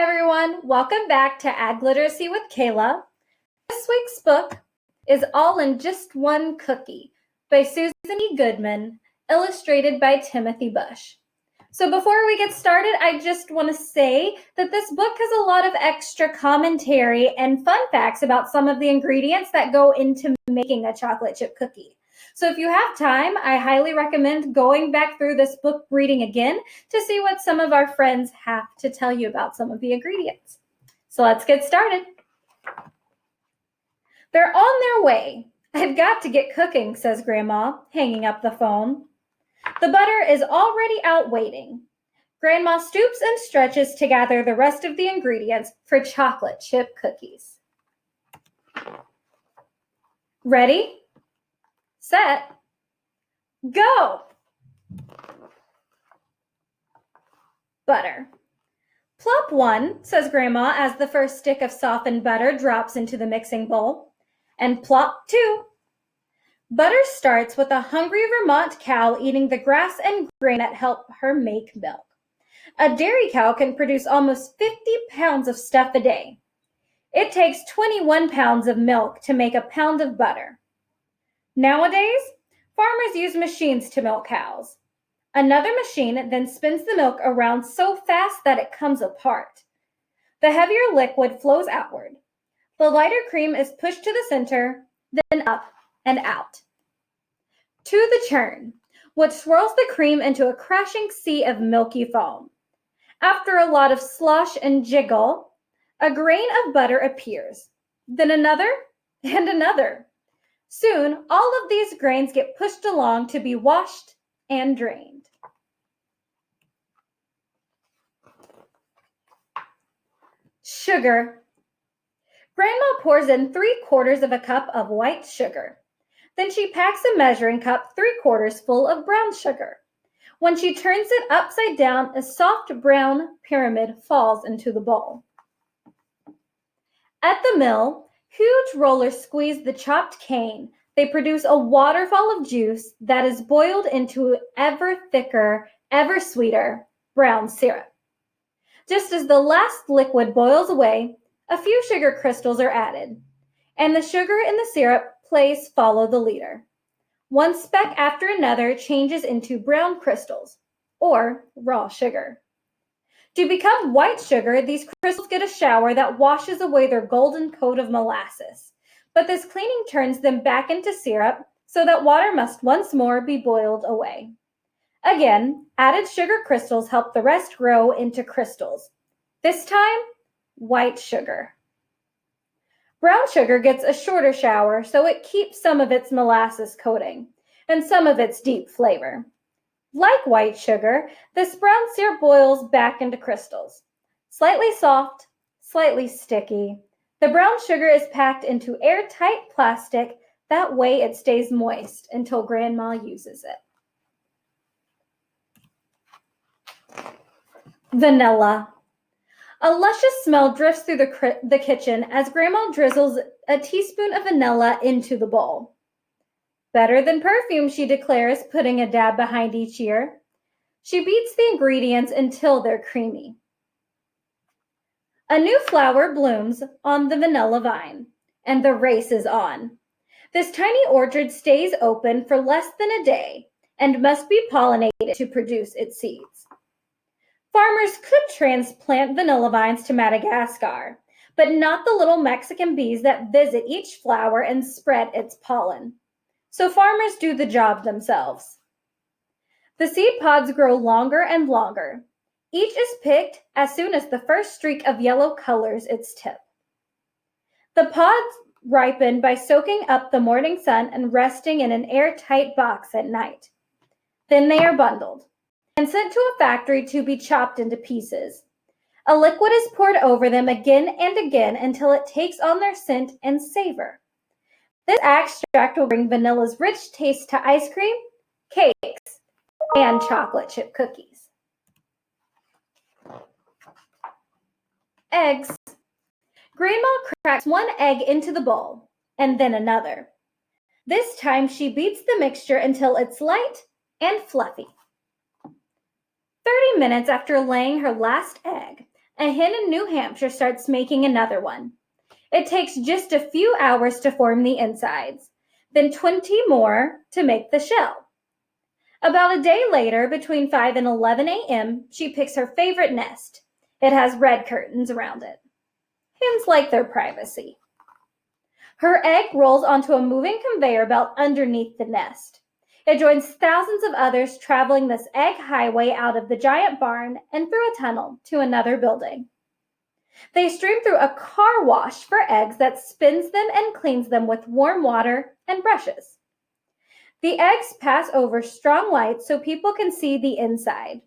Everyone, welcome back to Ag Literacy with Kayla. This week's book is All in Just One Cookie by Susan E. Goodman, illustrated by Timothy Bush. So before we get started, I just want to say that this book has a lot of extra commentary and fun facts about some of the ingredients that go into making a chocolate chip cookie. So if you have time, I highly recommend going back through this book reading again to see what some of our friends have to tell you about some of the ingredients. So let's get started. They're on their way. I've got to get cooking, says Grandma, hanging up the phone. The butter is already out waiting. Grandma stoops and stretches to gather the rest of the ingredients for chocolate chip cookies. Ready? Set, go! Butter. Plop one, says Grandma as the first stick of softened butter drops into the mixing bowl. And plop two. Butter starts with a hungry Vermont cow eating the grass and grain that help her make milk. A dairy cow can produce almost 50 pounds of stuff a day. It takes 21 pounds of milk to make a pound of butter. Nowadays, farmers use machines to milk cows. Another machine then spins the milk around so fast that it comes apart. The heavier liquid flows outward. The lighter cream is pushed to the center, then up and out. To the churn, which swirls the cream into a crashing sea of milky foam. After a lot of slosh and jiggle, a grain of butter appears, then another and another. Soon, all of these grains get pushed along to be washed and drained. Sugar. Grandma pours in 3/4 of a cup of white sugar. Then she packs a measuring cup 3/4 full of brown sugar. When she turns it upside down, a soft brown pyramid falls into the bowl. At the mill, huge rollers squeeze the chopped cane. They produce a waterfall of juice that is boiled into ever thicker, ever sweeter brown syrup. Just as the last liquid boils away, a few sugar crystals are added, and the sugar in the syrup plays follow the leader. One speck after another changes into brown crystals, or raw sugar. To become white sugar, these crystals get a shower that washes away their golden coat of molasses. But this cleaning turns them back into syrup, so that water must once more be boiled away. Again, added sugar crystals help the rest grow into crystals. This time, white sugar. Brown sugar gets a shorter shower, so it keeps some of its molasses coating and some of its deep flavor. Like white sugar, this brown syrup boils back into crystals. Slightly soft, slightly sticky. The brown sugar is packed into airtight plastic. That way it stays moist until Grandma uses it. Vanilla. A luscious smell drifts through the kitchen as Grandma drizzles a teaspoon of vanilla into the bowl. Better than perfume, she declares, putting a dab behind each ear. She beats the ingredients until they're creamy. A new flower blooms on the vanilla vine, and the race is on. This tiny orchard stays open for less than a day and must be pollinated to produce its seeds. Farmers could transplant vanilla vines to Madagascar, but not the little Mexican bees that visit each flower and spread its pollen. So farmers do the job themselves. The seed pods grow longer and longer. Each is picked as soon as the first streak of yellow colors its tip. The pods ripen by soaking up the morning sun and resting in an airtight box at night. Then they are bundled and sent to a factory to be chopped into pieces. A liquid is poured over them again and again until it takes on their scent and savor. This extract will bring vanilla's rich taste to ice cream, cakes, and chocolate chip cookies. Eggs. Grandma cracks one egg into the bowl, and then another. This time she beats the mixture until it's light and fluffy. 30 minutes after laying her last egg, a hen in New Hampshire starts making another one. It takes just a few hours to form the insides, then 20 more to make the shell. About a day later, between 5 and 11 a.m., she picks her favorite nest. It has red curtains around it. Hens like their privacy. Her egg rolls onto a moving conveyor belt underneath the nest. It joins thousands of others traveling this egg highway out of the giant barn and through a tunnel to another building. They stream through a car wash for eggs that spins them and cleans them with warm water and brushes. The eggs pass over strong lights so people can see the inside.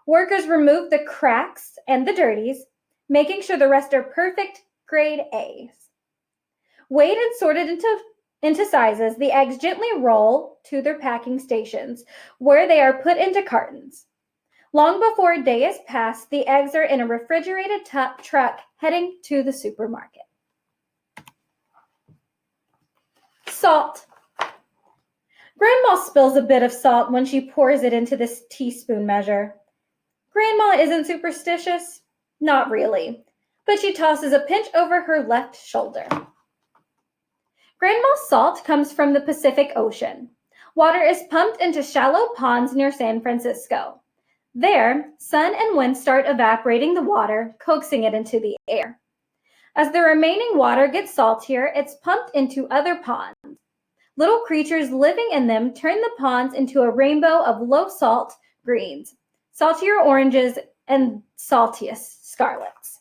Workers remove the cracks and the dirties, making sure the rest are perfect grade A's. Weighed and sorted into sizes, the eggs gently roll to their packing stations, where they are put into cartons. Long before a day is passed, the eggs are in a refrigerated truck heading to the supermarket. Salt. Grandma spills a bit of salt when she pours it into this teaspoon measure. Grandma isn't superstitious? Not really, but she tosses a pinch over her left shoulder. Grandma's salt comes from the Pacific Ocean. Water is pumped into shallow ponds near San Francisco. There, sun and wind start evaporating the water, coaxing it into the air. As the remaining water gets saltier, it's pumped into other ponds. Little creatures living in them turn the ponds into a rainbow of low-salt greens, saltier oranges, and saltiest scarlets.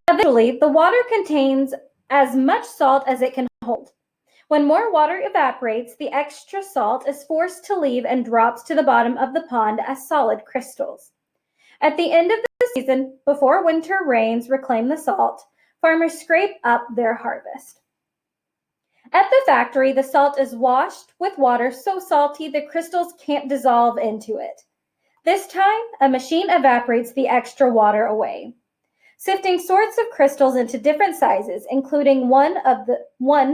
Eventually, the water contains as much salt as it can hold. When more water evaporates, the extra salt is forced to leave and drops to the bottom of the pond as solid crystals. At the end of the season, before winter rains reclaim the salt, farmers scrape up their harvest. At the factory, the salt is washed with water so salty the crystals can't dissolve into it. This time, a machine evaporates the extra water away, sifting sorts of crystals into different sizes, including one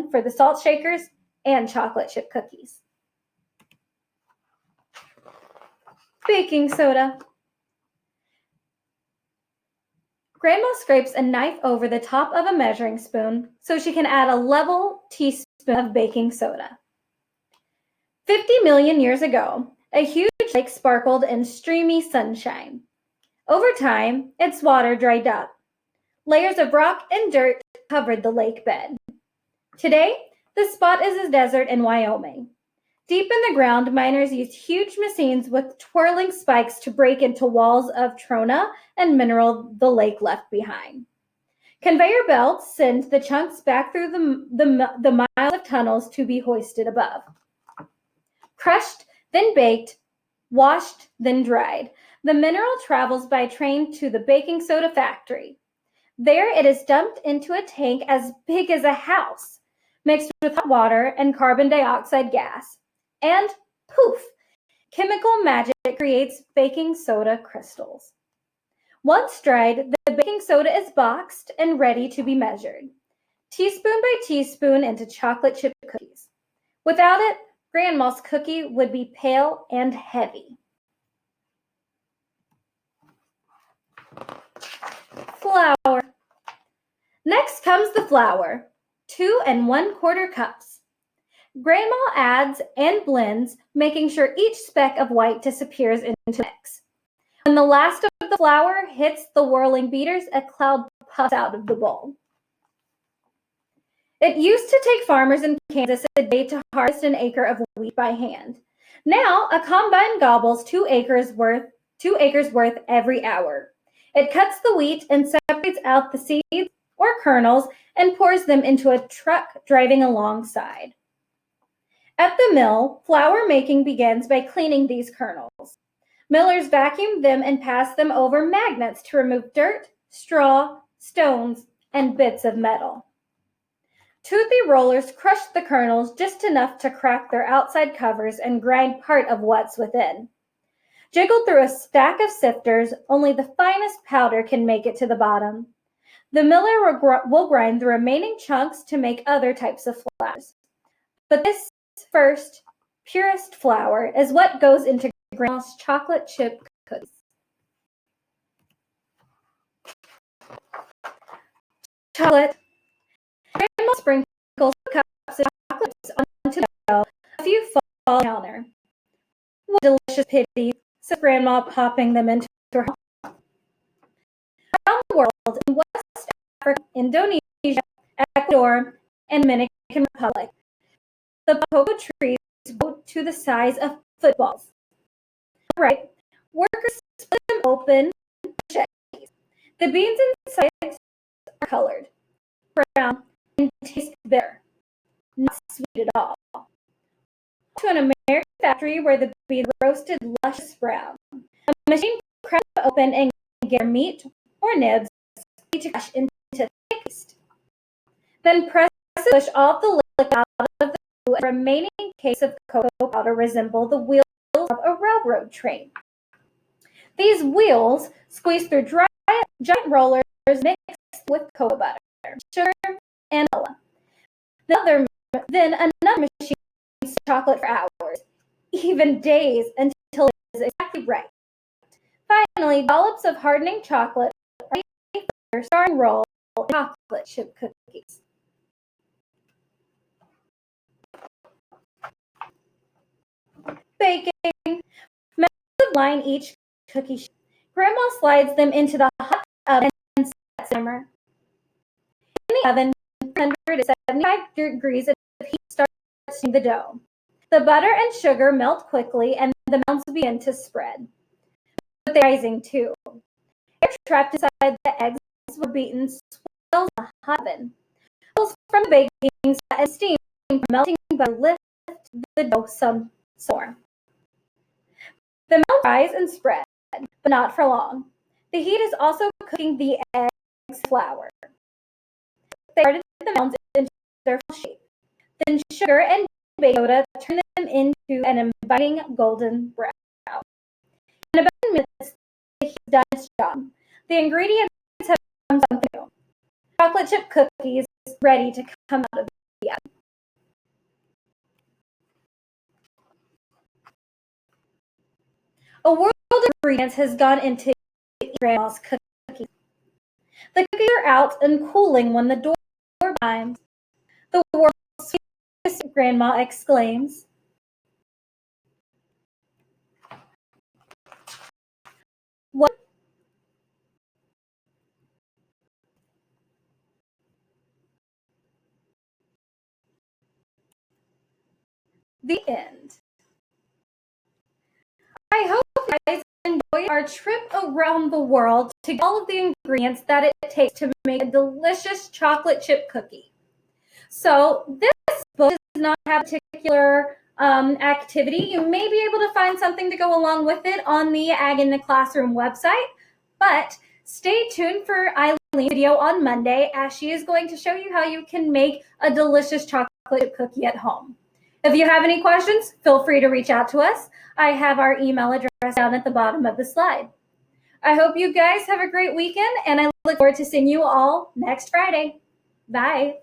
for the salt shakers and chocolate chip cookies. Baking soda. Grandma scrapes a knife over the top of a measuring spoon so she can add a level teaspoon of baking soda. 50 million years ago, a huge lake sparkled in streamy sunshine. Over time, its water dried up. Layers of rock and dirt covered the lake bed. Today, the spot is a desert in Wyoming. Deep in the ground, miners used huge machines with twirling spikes to break into walls of trona and mineral the lake left behind. Conveyor belts send the chunks back through the miles of tunnels to be hoisted above. Crushed, then baked, washed, then dried, the mineral travels by train to the baking soda factory. There it is dumped into a tank as big as a house, mixed with hot water and carbon dioxide gas. And poof, chemical magic creates baking soda crystals. Once dried, the baking soda is boxed and ready to be measured, teaspoon by teaspoon into chocolate chip cookies. Without it, Grandma's cookie would be pale and heavy. Flour. Next comes the flour, 2 1/4 cups. Grandma adds and blends, making sure each speck of white disappears into the mix. When the last of the flour hits the whirling beaters, a cloud puffs out of the bowl. It used to take farmers in Kansas a day to harvest an acre of wheat by hand. Now, a combine gobbles 2 acres worth every hour. It cuts the wheat and separates out the seeds or kernels and pours them into a truck driving alongside. At the mill, flour making begins by cleaning these kernels. Millers vacuum them and pass them over magnets to remove dirt, straw, stones, and bits of metal. Toothy rollers crush the kernels just enough to crack their outside covers and grind part of what's within. Jiggled through a stack of sifters, only the finest powder can make it to the bottom. The miller will grind the remaining chunks to make other types of flours. But this first, purest flour is what goes into Grandma's chocolate chip cookies. chocolate. Grandma sprinkles cups of chocolates onto the dough. A few fall on the counter. What delicious pity, says Grandma, popping them into her home. Around the world, in West Africa, Indonesia, Ecuador, and Dominican Republic, the cocoa trees grow to the size of footballs. Right, workers split them open. The beans inside are colored brown and taste bitter, not sweet at all. To an American factory where the beans are roasted luscious brown. A machine cracks open and get meat or nibs to crush into thick paste. Then press and push all the liquid out of the dough, and the remaining cakes of cocoa powder resemble the wheels of a railroad train. These wheels squeeze through giant rollers mixed with cocoa butter, sugar, and vanilla. Then another machine makes chocolate for hours, even days, until it is exactly right. Finally, dollops of hardening chocolate are ready for your starring roll in chocolate chip cookies. Baking. Methods line each cookie sheet. Grandma slides them into the hot oven and sets timer. In the oven, 175 degrees of heat starts steaming the dough. The butter and sugar melt quickly, and the mounds begin to spread. But they're rising too. Air trapped inside the eggs were beaten swells in the hot oven. Bubbles from the baking and steam from melting butter lift the dough some more. The mounds rise and spread, but not for long. The heat is also cooking the eggs flour. They started the mounds into their full shape. Then sugar and baking soda turn them into an inviting golden brown. In about 10 minutes, the heat has done its job. The ingredients have become something new. Chocolate chip cookies ready to come out of the oven. A world of ingredients has gone into Grandma's cookies. The cookies are out and cooling when the door chimes. The world's sweetest, Grandma exclaims. What? The end. I hope you guys enjoy our trip around the world to get all of the ingredients that it takes to make a delicious chocolate chip cookie. So this book does not have a particular activity. You may be able to find something to go along with it on the Ag in the Classroom website, but stay tuned for Eileen's video on Monday, as she is going to show you how you can make a delicious chocolate chip cookie at home. If you have any questions, feel free to reach out to us. I have our email address down at the bottom of the slide. I hope you guys have a great weekend, and I look forward to seeing you all next Friday. Bye.